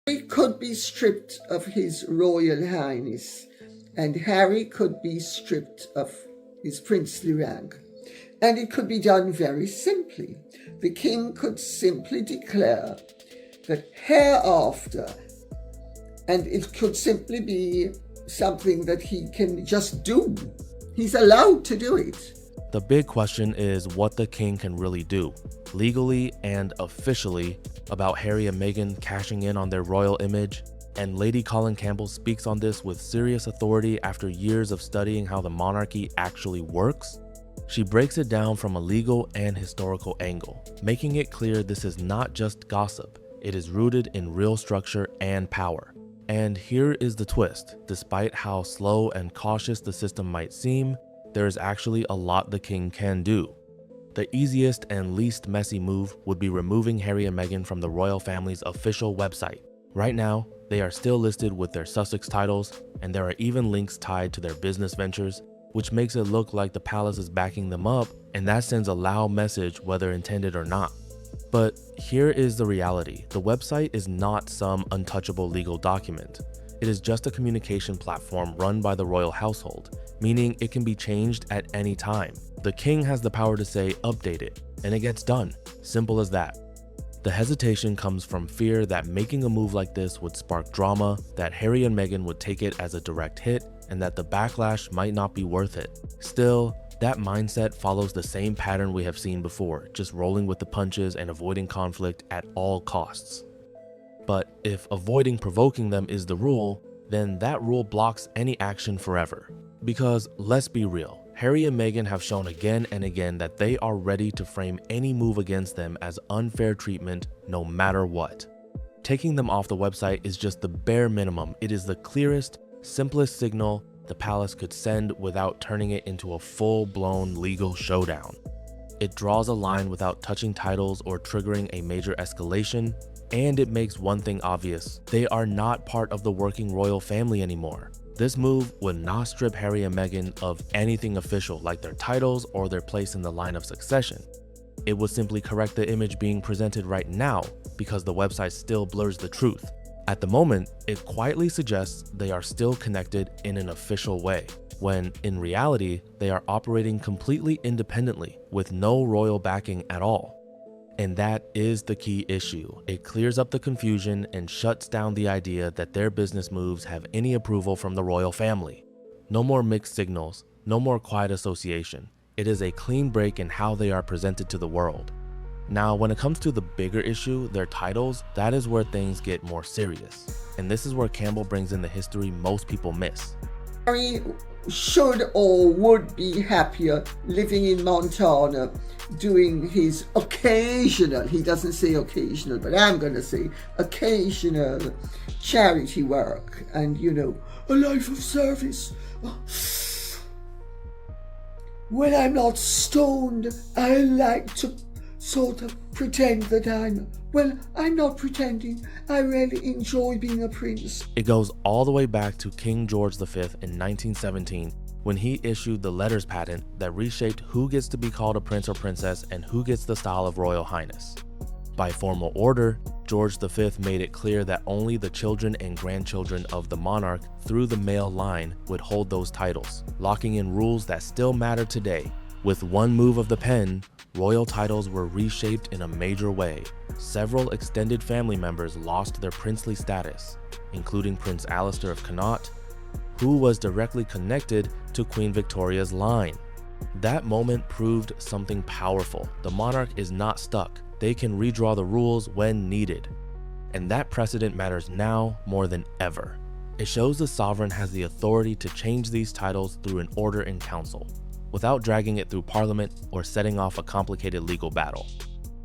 He could be stripped of his Royal Highness, and Harry could be stripped of his princely rank. And it could be done very simply. The king could simply declare that hereafter, and it could simply be something that he can just do. He's allowed to do it. The big question is what the king can really do, legally and officially, about Harry and Meghan cashing in on their royal image. And Lady Colin Campbell speaks on this with serious authority after years of studying how the monarchy actually works. She breaks it down from a legal and historical angle, making it clear this is not just gossip, it is rooted in real structure and power. And here is the twist: despite how slow and cautious the system might seem, there is actually a lot the king can do. The easiest and least messy move would be removing Harry and Meghan from the royal family's official website. Right now, they are still listed with their Sussex titles, and there are even links tied to their business ventures, which makes it look like the palace is backing them up, and that sends a loud message whether intended or not. But here is the reality: the website is not some untouchable legal document. It is just a communication platform run by the royal household, meaning it can be changed at any time. The king has the power to say update it, and it gets done. Simple as that. The hesitation comes from fear that making a move like this would spark drama, that Harry and Meghan would take it as a direct hit, and that the backlash might not be worth it. Still, that mindset follows the same pattern we have seen before, just rolling with the punches and avoiding conflict at all costs. But if avoiding provoking them is the rule, then that rule blocks any action forever. Because let's be real, Harry and Meghan have shown again and again that they are ready to frame any move against them as unfair treatment no matter what. Taking them off the website is just the bare minimum. It is the clearest, simplest signal the palace could send without turning it into a full-blown legal showdown. It draws a line without touching titles or triggering a major escalation, and it makes one thing obvious: they are not part of the working royal family anymore. This move would not strip Harry and Meghan of anything official like their titles or their place in the line of succession. It would simply correct the image being presented right now, because the website still blurs the truth. At the moment, it quietly suggests they are still connected in an official way, when in reality, they are operating completely independently with no royal backing at all. And that is the key issue. It clears up the confusion and shuts down the idea that their business moves have any approval from the royal family. No more mixed signals, no more quiet association. It is a clean break in how they are presented to the world. Now, when it comes to the bigger issue, their titles, that is where things get more serious. And this is where Campbell brings in the history most people miss. Harry should or would be happier living in Montana, doing his occasional, he doesn't say occasional, but I'm going to say occasional charity work and, a life of service. When I'm not stoned, I like to sort of pretend that I'm not pretending. I really enjoy being a prince. It goes all the way back to King George V in 1917, when he issued the letters patent that reshaped who gets to be called a prince or princess and who gets the style of royal highness. By formal order, George V made it clear that only the children and grandchildren of the monarch through the male line would hold those titles, locking in rules that still matter today. With one move of the pen, royal titles were reshaped in a major way. Several extended family members lost their princely status, including Prince Alistair of Connaught, who was directly connected to Queen Victoria's line. That moment proved something powerful. The monarch is not stuck. They can redraw the rules when needed. And that precedent matters now more than ever. It shows the sovereign has the authority to change these titles through an order in council, without dragging it through parliament or setting off a complicated legal battle.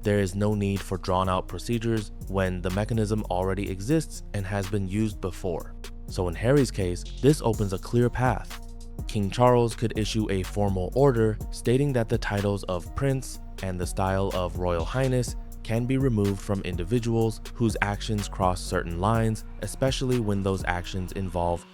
There is no need for drawn-out procedures when the mechanism already exists and has been used before. So in Harry's case, this opens a clear path. King Charles could issue a formal order stating that the titles of prince and the style of royal highness can be removed from individuals whose actions cross certain lines, especially when those actions involve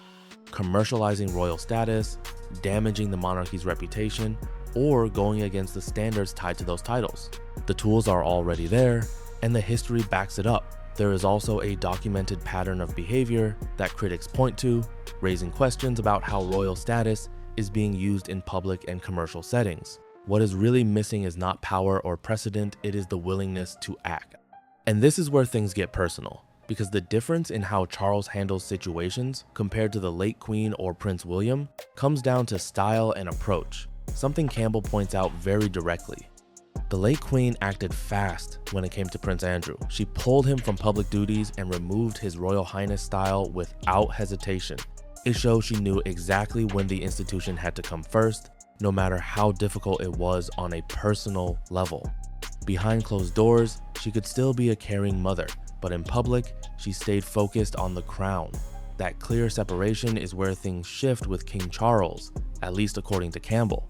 commercializing royal status, damaging the monarchy's reputation, or going against the standards tied to those titles. The tools are already there, and the history backs it up. There is also a documented pattern of behavior that critics point to, raising questions about how royal status is being used in public and commercial settings. What is really missing is not power or precedent, it is the willingness to act. And this is where things get personal, because the difference in how Charles handles situations compared to the late Queen or Prince William comes down to style and approach, something Campbell points out very directly. The late Queen acted fast when it came to Prince Andrew. She pulled him from public duties and removed his Royal Highness style without hesitation. It shows she knew exactly when the institution had to come first, no matter how difficult it was on a personal level. Behind closed doors, she could still be a caring mother, but in public, she stayed focused on the crown. That clear separation is where things shift with King Charles, at least according to Campbell.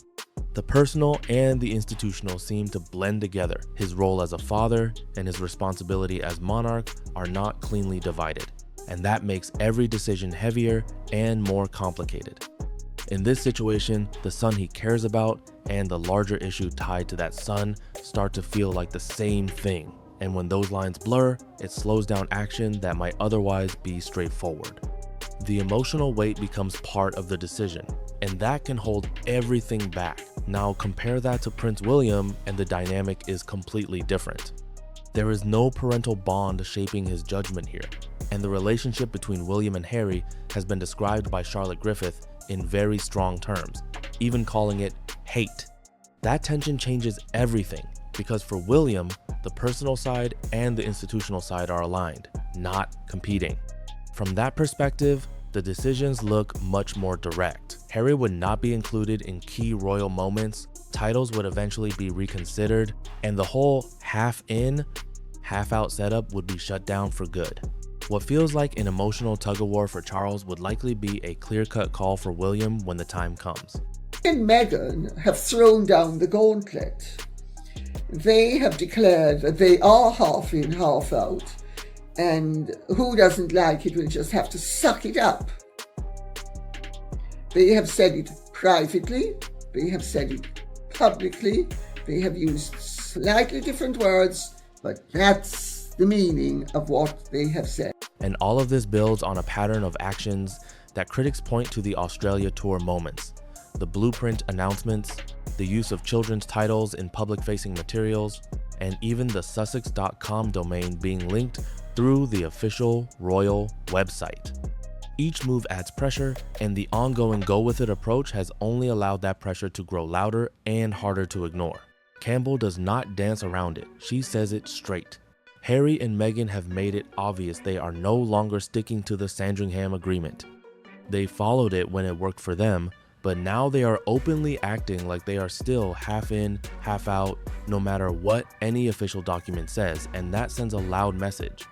The personal and the institutional seem to blend together. His role as a father and his responsibility as monarch are not cleanly divided, and that makes every decision heavier and more complicated. In this situation, the son he cares about and the larger issue tied to that son start to feel like the same thing. And when those lines blur, it slows down action that might otherwise be straightforward. The emotional weight becomes part of the decision, and that can hold everything back. Now compare that to Prince William, and the dynamic is completely different. There is no parental bond shaping his judgment here, and the relationship between William and Harry has been described by Charlotte Griffith in very strong terms, even calling it hate. That tension changes everything, because for William, the personal side and the institutional side are aligned, not competing. From that perspective, the decisions look much more direct. Harry would not be included in key royal moments, titles would eventually be reconsidered, and the whole half in, half out setup would be shut down for good. What feels like an emotional tug-of-war for Charles would likely be a clear-cut call for William when the time comes. Harry and Meghan have thrown down the gauntlet. They have declared that they are half in, half out, and who doesn't like it will just have to suck it up. They have said it privately, they have said it publicly, they have used slightly different words, but that's the meaning of what they have said. And all of this builds on a pattern of actions that critics point to the Australia tour moments, the blueprint announcements, the use of children's titles in public-facing materials, and even the Sussex.com domain being linked through the official royal website. Each move adds pressure, and the ongoing go-with-it approach has only allowed that pressure to grow louder and harder to ignore. Campbell does not dance around it, she says it straight. Harry and Meghan have made it obvious they are no longer sticking to the Sandringham agreement. They followed it when it worked for them, but now they are openly acting like they are still half in, half out, no matter what any official document says, and that sends a loud message.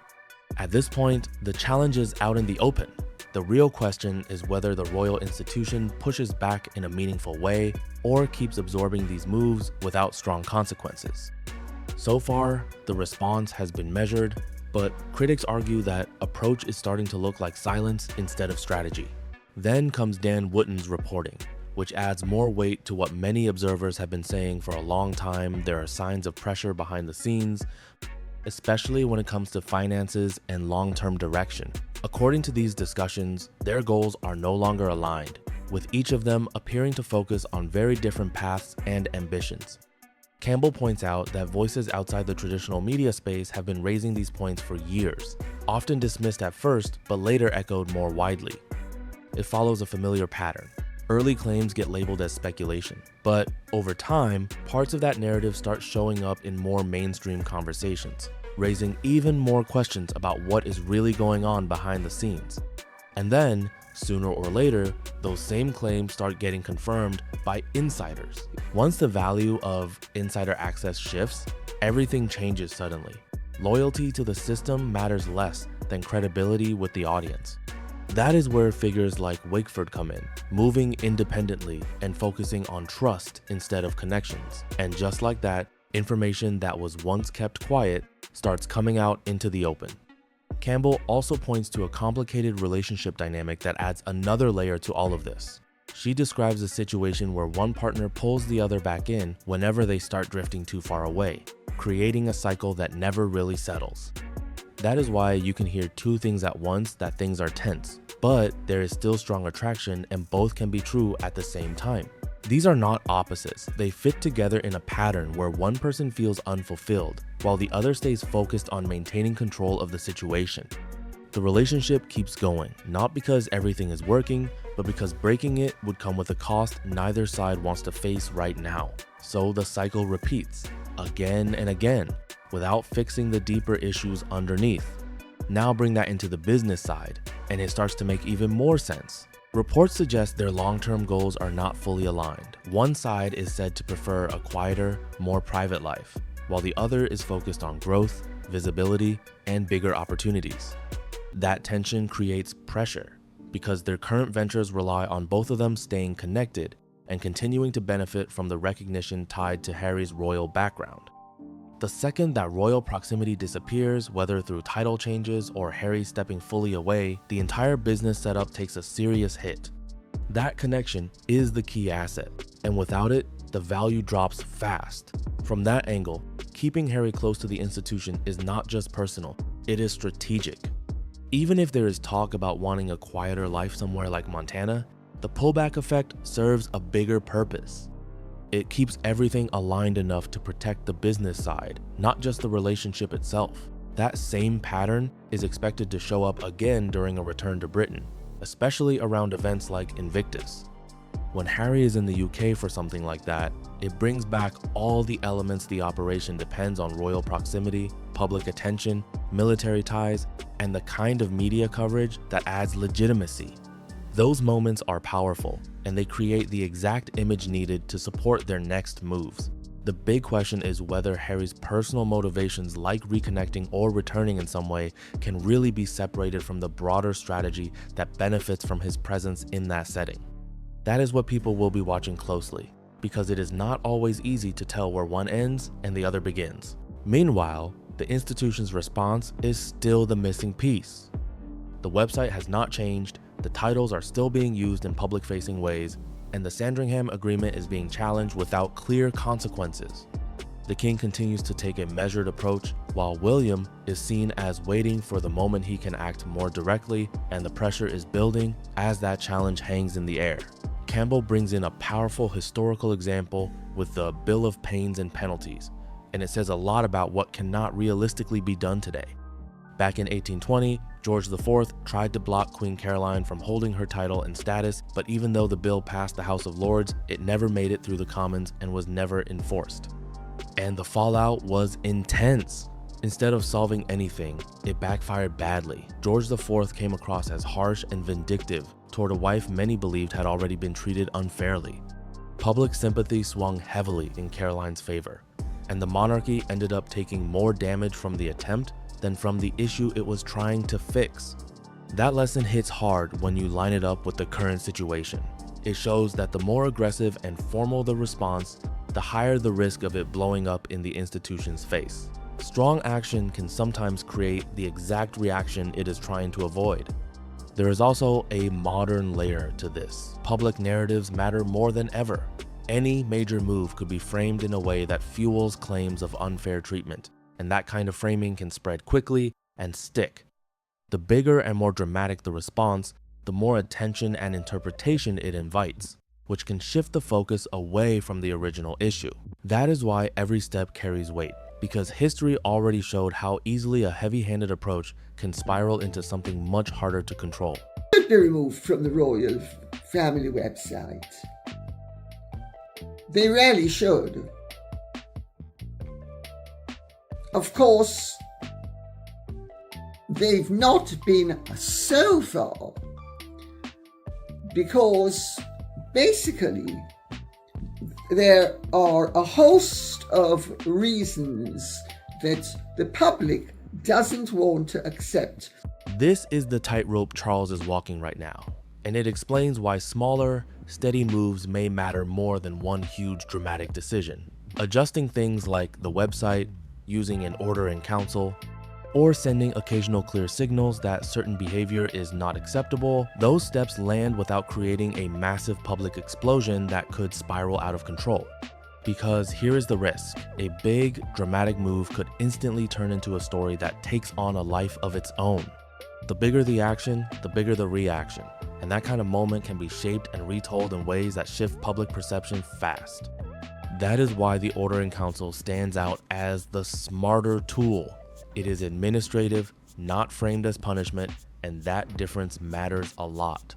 At this point, the challenge is out in the open. The real question is whether the royal institution pushes back in a meaningful way or keeps absorbing these moves without strong consequences. So far, the response has been measured, but critics argue that approach is starting to look like silence instead of strategy. Then comes Dan Wootton's reporting, which adds more weight to what many observers have been saying for a long time. There are signs of pressure behind the scenes, especially when it comes to finances and long-term direction. According to these discussions, their goals are no longer aligned, with each of them appearing to focus on very different paths and ambitions. Campbell points out that voices outside the traditional media space have been raising these points for years, often dismissed at first, but later echoed more widely. It follows a familiar pattern. Early claims get labeled as speculation, but over time, parts of that narrative start showing up in more mainstream conversations, raising even more questions about what is really going on behind the scenes. And then, sooner or later, those same claims start getting confirmed by insiders. Once the value of insider access shifts, everything changes suddenly. Loyalty to the system matters less than credibility with the audience. That is where figures like Wakeford come in, moving independently and focusing on trust instead of connections. And just like that, information that was once kept quiet starts coming out into the open. Campbell also points to a complicated relationship dynamic that adds another layer to all of this. She describes a situation where one partner pulls the other back in whenever they start drifting too far away, creating a cycle that never really settles. That is why you can hear two things at once that things are tense, but there is still strong attraction and both can be true at the same time. These are not opposites, they fit together in a pattern where one person feels unfulfilled, while the other stays focused on maintaining control of the situation. The relationship keeps going, not because everything is working, but because breaking it would come with a cost neither side wants to face right now. So the cycle repeats, again and again, without fixing the deeper issues underneath. Now bring that into the business side, and it starts to make even more sense. Reports suggest their long-term goals are not fully aligned. One side is said to prefer a quieter, more private life, while the other is focused on growth, visibility, and bigger opportunities. That tension creates pressure, because their current ventures rely on both of them staying connected and continuing to benefit from the recognition tied to Harry's royal background. The second that royal proximity disappears, whether through title changes or Harry stepping fully away, the entire business setup takes a serious hit. That connection is the key asset, and without it, the value drops fast. From that angle, keeping Harry close to the institution is not just personal, it is strategic. Even if there is talk about wanting a quieter life somewhere like Montana, the pullback effect serves a bigger purpose. It keeps everything aligned enough to protect the business side, not just the relationship itself. That same pattern is expected to show up again during a return to Britain, especially around events like Invictus. When Harry is in the UK for something like that, it brings back all the elements the operation depends on: royal proximity, public attention, military ties, and the kind of media coverage that adds legitimacy. Those moments are powerful, and they create the exact image needed to support their next moves. The big question is whether Harry's personal motivations, like reconnecting or returning in some way, can really be separated from the broader strategy that benefits from his presence in that setting. That is what people will be watching closely, because it is not always easy to tell where one ends and the other begins. Meanwhile, the institution's response is still the missing piece. The website has not changed, the titles are still being used in public-facing ways, and the Sandringham agreement is being challenged without clear consequences. The king continues to take a measured approach, while William is seen as waiting for the moment he can act more directly, and the pressure is building as that challenge hangs in the air. Campbell brings in a powerful historical example with the Bill of Pains and Penalties, and it says a lot about what cannot realistically be done today. Back in 1820, George IV tried to block Queen Caroline from holding her title and status, but even though the bill passed the House of Lords, it never made it through the Commons and was never enforced. And the fallout was intense. Instead of solving anything, it backfired badly. George IV came across as harsh and vindictive toward a wife many believed had already been treated unfairly. Public sympathy swung heavily in Caroline's favor, and the monarchy ended up taking more damage from the attempt than from the issue it was trying to fix. That lesson hits hard when you line it up with the current situation. It shows that the more aggressive and formal the response, the higher the risk of it blowing up in the institution's face. Strong action can sometimes create the exact reaction it is trying to avoid. There is also a modern layer to this. Public narratives matter more than ever. Any major move could be framed in a way that fuels claims of unfair treatment, and that kind of framing can spread quickly and stick. The bigger and more dramatic the response, the more attention and interpretation it invites, which can shift the focus away from the original issue. That is why every step carries weight, because history already showed how easily a heavy-handed approach can spiral into something much harder to control. Should be removed from the royal family website. They really should. Of course, they've not been so far, because basically there are a host of reasons that the public doesn't want to accept. This is the tightrope Charles is walking right now, and it explains why smaller, steady moves may matter more than one huge dramatic decision. Adjusting things like the website, using an order in council, or sending occasional clear signals that certain behavior is not acceptable, those steps land without creating a massive public explosion that could spiral out of control. Because here is the risk. A big, dramatic move could instantly turn into a story that takes on a life of its own. The bigger the action, the bigger the reaction. And that kind of moment can be shaped and retold in ways that shift public perception fast. That is why the Order in Council stands out as the smarter tool. It is administrative, not framed as punishment, and that difference matters a lot.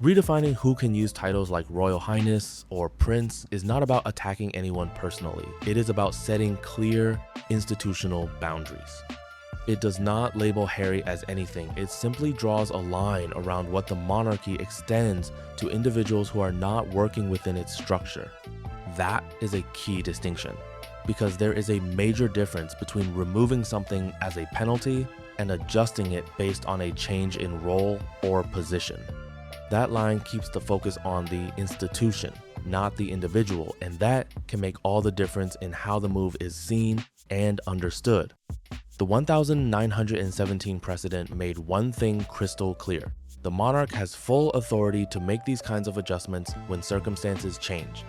Redefining who can use titles like Royal Highness or Prince is not about attacking anyone personally. It is about setting clear institutional boundaries. It does not label Harry as anything. It simply draws a line around what the monarchy extends to individuals who are not working within its structure. That is a key distinction, because there is a major difference between removing something as a penalty and adjusting it based on a change in role or position. That line keeps the focus on the institution, not the individual, and that can make all the difference in how the move is seen and understood. The 1917 precedent made one thing crystal clear. The monarch has full authority to make these kinds of adjustments when circumstances change.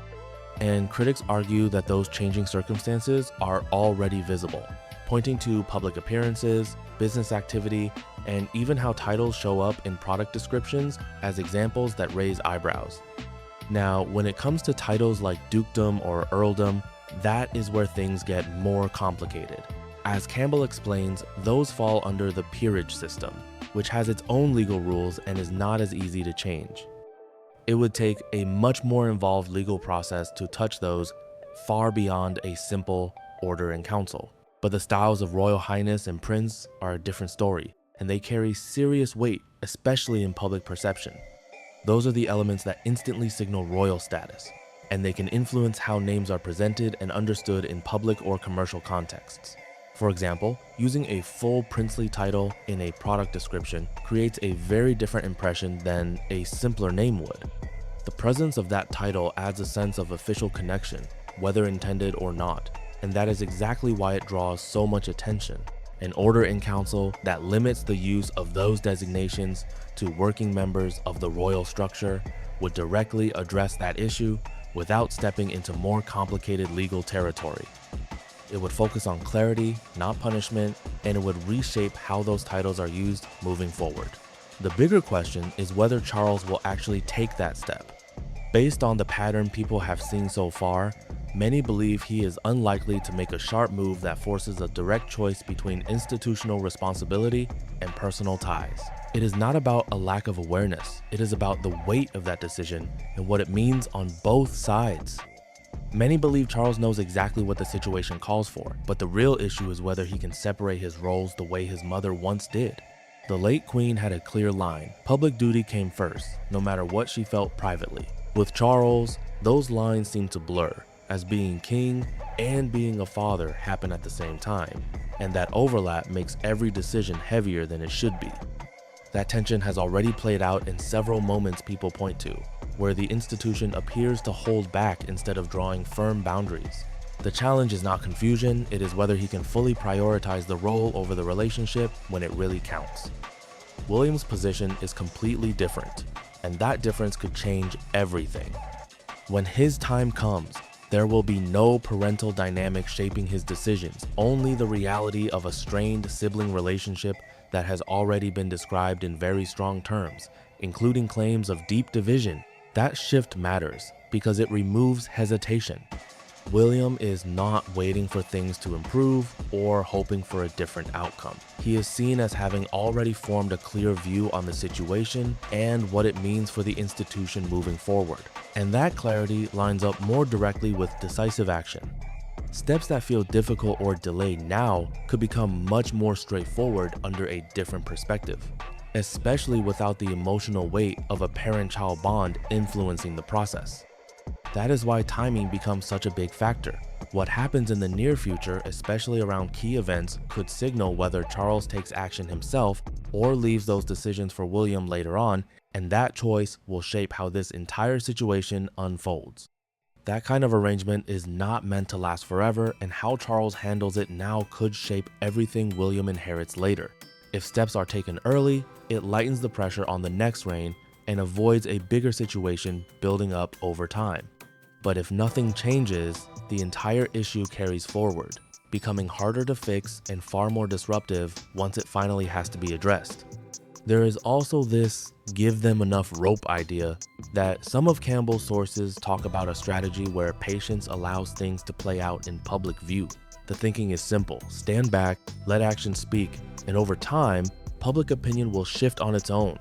And critics argue that those changing circumstances are already visible, pointing to public appearances, business activity, and even how titles show up in product descriptions as examples that raise eyebrows. Now, when it comes to titles like dukedom or earldom, that is where things get more complicated. As Campbell explains, those fall under the peerage system, which has its own legal rules and is not as easy to change. It would take a much more involved legal process to touch those far beyond a simple Order in Council. But the styles of Royal Highness and Prince are a different story, and they carry serious weight, especially in public perception. Those are the elements that instantly signal royal status, and they can influence how names are presented and understood in public or commercial contexts. For example, using a full princely title in a product description creates a very different impression than a simpler name would. The presence of that title adds a sense of official connection, whether intended or not, and that is exactly why it draws so much attention. An Order in Council that limits the use of those designations to working members of the royal structure would directly address that issue without stepping into more complicated legal territory. It would focus on clarity, not punishment, and it would reshape how those titles are used moving forward. The bigger question is whether Charles will actually take that step. Based on the pattern people have seen so far, many believe he is unlikely to make a sharp move that forces a direct choice between institutional responsibility and personal ties. It is not about a lack of awareness, it is about the weight of that decision and what it means on both sides. Many believe Charles knows exactly what the situation calls for, but the real issue is whether he can separate his roles the way his mother once did. The late Queen had a clear line. Public duty came first, no matter what she felt privately. With Charles, those lines seem to blur, as being king and being a father happen at the same time, and that overlap makes every decision heavier than it should be. That tension has already played out in several moments people point to, where the institution appears to hold back instead of drawing firm boundaries. The challenge is not confusion, it is whether he can fully prioritize the role over the relationship when it really counts. William's position is completely different, and that difference could change everything. When his time comes, there will be no parental dynamic shaping his decisions, only the reality of a strained sibling relationship that has already been described in very strong terms, including claims of deep division. That shift matters because it removes hesitation. William is not waiting for things to improve or hoping for a different outcome. He is seen as having already formed a clear view on the situation and what it means for the institution moving forward. And that clarity lines up more directly with decisive action. Steps that feel difficult or delayed now could become much more straightforward under a different perspective, especially without the emotional weight of a parent-child bond influencing the process. That is why timing becomes such a big factor. What happens in the near future, especially around key events, could signal whether Charles takes action himself or leaves those decisions for William later on, and that choice will shape how this entire situation unfolds. That kind of arrangement is not meant to last forever, and how Charles handles it now could shape everything William inherits later. If steps are taken early, it lightens the pressure on the next reign and avoids a bigger situation building up over time. But if nothing changes, the entire issue carries forward, becoming harder to fix and far more disruptive once it finally has to be addressed. There is also this give them enough rope idea that some of Campbell's sources talk about a strategy where patience allows things to play out in public view. The thinking is simple: stand back, let actions speak, and over time, public opinion will shift on its own.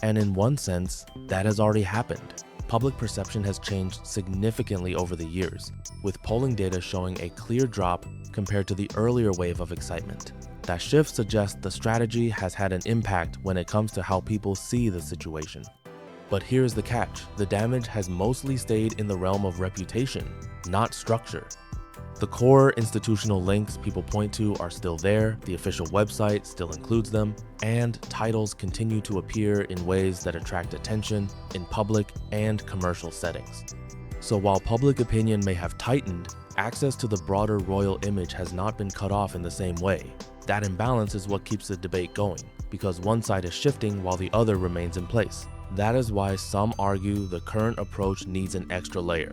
And in one sense, that has already happened. Public perception has changed significantly over the years, with polling data showing a clear drop compared to the earlier wave of excitement. That shift suggests the strategy has had an impact when it comes to how people see the situation. But here's the catch: the damage has mostly stayed in the realm of reputation, not structure. The core institutional links people point to are still there, the official website still includes them, and titles continue to appear in ways that attract attention in public and commercial settings. So while public opinion may have tightened, access to the broader royal image has not been cut off in the same way. That imbalance is what keeps the debate going, because one side is shifting while the other remains in place. That is why some argue the current approach needs an extra layer.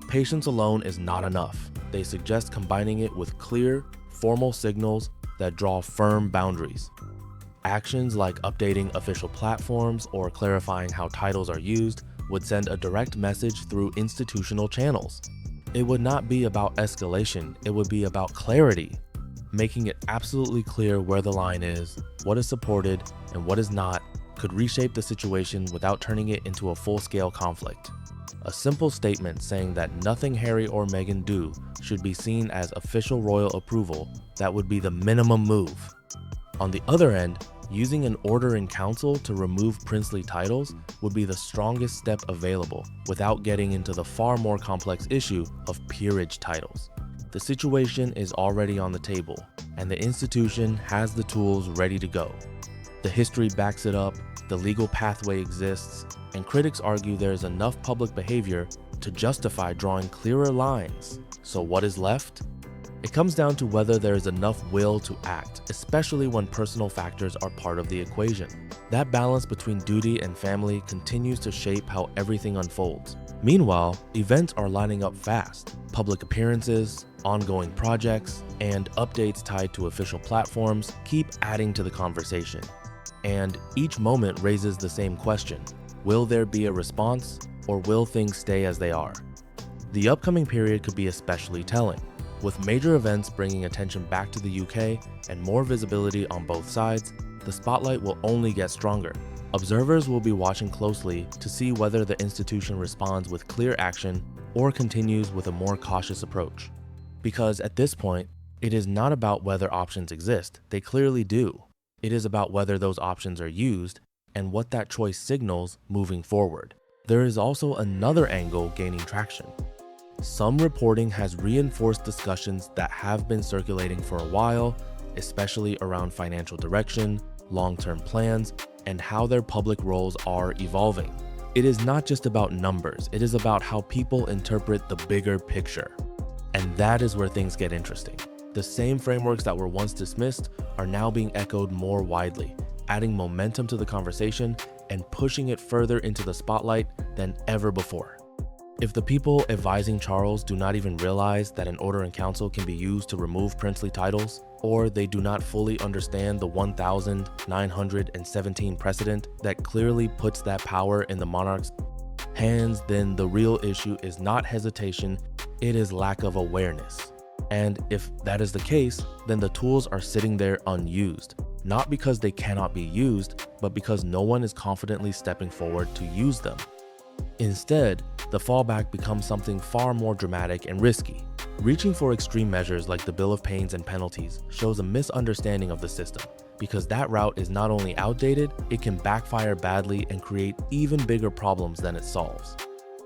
Patience alone is not enough. They suggest combining it with clear, formal signals that draw firm boundaries. Actions like updating official platforms or clarifying how titles are used would send a direct message through institutional channels. It would not be about escalation, it would be about clarity. Making it absolutely clear where the line is, what is supported, and what is not could reshape the situation without turning it into a full-scale conflict. A simple statement saying that nothing Harry or Meghan do should be seen as official royal approval, that would be the minimum move. On the other end, using an order in council to remove princely titles would be the strongest step available without getting into the far more complex issue of peerage titles. The situation is already on the table, and the institution has the tools ready to go. The history backs it up, the legal pathway exists, and critics argue there is enough public behavior to justify drawing clearer lines. So what is left? It comes down to whether there is enough will to act, especially when personal factors are part of the equation. That balance between duty and family continues to shape how everything unfolds. Meanwhile, events are lining up fast. Public appearances, ongoing projects, and updates tied to official platforms keep adding to the conversation. And each moment raises the same question: will there be a response, or will things stay as they are? The upcoming period could be especially telling, with major events bringing attention back to the UK and more visibility on both sides. The spotlight will only get stronger. Observers will be watching closely to see whether the institution responds with clear action or continues with a more cautious approach. Because at this point, it is not about whether options exist, they clearly do. It is about whether those options are used and what that choice signals moving forward. There is also another angle gaining traction. Some reporting has reinforced discussions that have been circulating for a while, especially around financial direction, long-term plans, and how their public roles are evolving. It is not just about numbers, it is about how people interpret the bigger picture. And that is where things get interesting. The same frameworks that were once dismissed are now being echoed more widely, adding momentum to the conversation and pushing it further into the spotlight than ever before. If the people advising Charles do not even realize that an order in council can be used to remove princely titles, or they do not fully understand the 1917 precedent that clearly puts that power in the monarch's hands, then the real issue is not hesitation, it is lack of awareness. And if that is the case, then the tools are sitting there unused, not because they cannot be used, but because no one is confidently stepping forward to use them. Instead, the fallback becomes something far more dramatic and risky. Reaching for extreme measures like the Bill of Pains and penalties shows a misunderstanding of the system, because that route is not only outdated, it can backfire badly and create even bigger problems than it solves.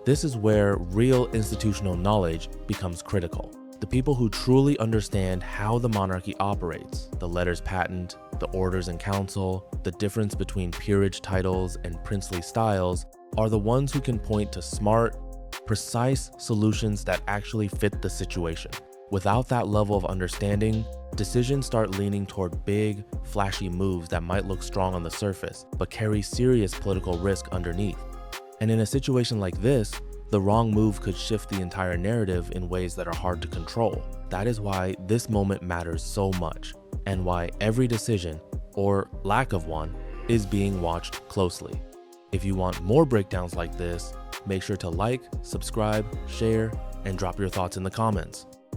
This is where real institutional knowledge becomes critical. The people who truly understand how the monarchy operates, the letters patent, the orders in council, the difference between peerage titles and princely styles, are the ones who can point to smart, precise solutions that actually fit the situation. Without that level of understanding, decisions start leaning toward big, flashy moves that might look strong on the surface, but carry serious political risk underneath. And in a situation like this, The wrong move could shift the entire narrative in ways that are hard to control. That is why this moment matters so much, and why every decision, or lack of one, is being watched closely. If you want more breakdowns like this, make sure to like, subscribe, share, and drop your thoughts in the comments.